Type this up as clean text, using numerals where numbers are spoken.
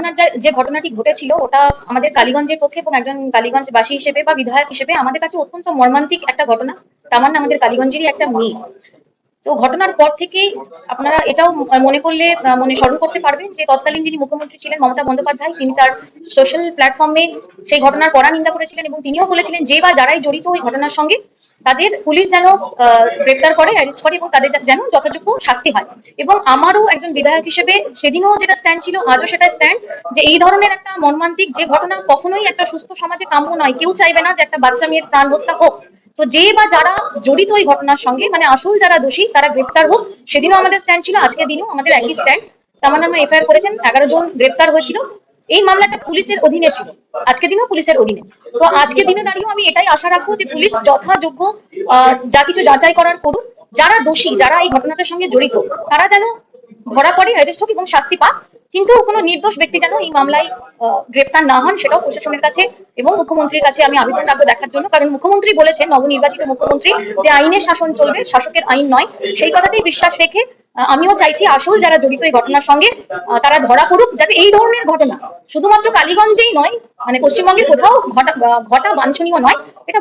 ঘটনার যে ঘটনাটি ঘটেছিল ওটা আমাদের কালীগঞ্জের পক্ষে এবং একজন কালীগঞ্জবাসী হিসেবে বা বিধায়ক হিসেবে আমাদের কাছে অত্যন্ত মর্মান্তিক একটা ঘটনা। তামান্না আমাদের কালীগঞ্জেরই একটা মেয়ে। তো ঘটনার পর থেকেই আপনারা এটাও মনে করলে মনে স্মরণ করতে পারবেন যে তৎকালীন যিনি মুখ্যমন্ত্রী ছিলেন মমতা বন্দ্যোপাধ্যায়, তিনি তার সোশ্যাল প্ল্যাটফর্মে সেই ঘটনার কড়া নিন্দা করেছিলেন এবং তিনিও বলেছিলেন যে বা যারাই জড়িত ওই ঘটনার সঙ্গে তাদের পুলিশ যেন গ্রেপ্তার করে, অ্যারেস্ট করে এবং তাদের যেন যথাযোগ্য শাস্তি হয়। এবং আমারও একজন বিধায়ক হিসেবে সেদিনও যেটা স্ট্যান্ড ছিল, আজও সেটা স্ট্যান্ড, যে এই ধরনের একটা মর্মান্তিক যে ঘটনা কখনোই একটা সুস্থ সমাজে কাম্য নয়। কেউ চাইবে না যে একটা বাচ্চা মেয়ের প্রাণ হত্যা হোক। তো যে বা যারা জড়িত ওই ঘটনার সঙ্গে মানে আসল যারা দোষী তারা গ্রেপ্তার হোক, সেদিনও আমাদের স্ট্যান্ড ছিল, আজকের দিনও আমাদের একই স্ট্যান্ড। তামান্না এফআইআর করেছেন, 11 জন গ্রেপ্তার হয়েছিল। এই মামলাটা পুলিশের অধীনে ছিল, আজকের দিনও পুলিশের অধীনে। তো আজকের দিনে দাঁড়িয়েও আমি এটাই আশা রাখবো যে পুলিশ যথাযোগ্য যা কিছু যাচাই করার করুক, যারা দোষী যারা এই ঘটনাটার সঙ্গে জড়িত তারা যেন ধরা পড়ে, অ্যারেস্ট হোক এবং শাস্তি পাক। কিন্তু কোনো নির্দোষ ব্যক্তি যেন এই মামলায় গ্রেপ্তার না হন, সেটাও প্রশাসনের কাছে এবং মুখ্যমন্ত্রীর কাছে আমি আবেদন রাখবো দেখার জন্য। কারণ মুখ্যমন্ত্রী বলেছেন, নবনির্বাচিত মুখ্যমন্ত্রী, যে আইনের শাসন চলবে, শাসকের আইন নয়। সেই কথাতেই বিশ্বাস রেখে আমিও চাইছি আসল যারা জড়িত এই ঘটনার সঙ্গে তারা ধরা পড়ুক, যাতে এই ধরনের ঘটনা শুধুমাত্র কালীগঞ্জেই নয়, মানে পশ্চিমবঙ্গের কোথাও ঘটা বাঞ্ছনীয় নয়। এটা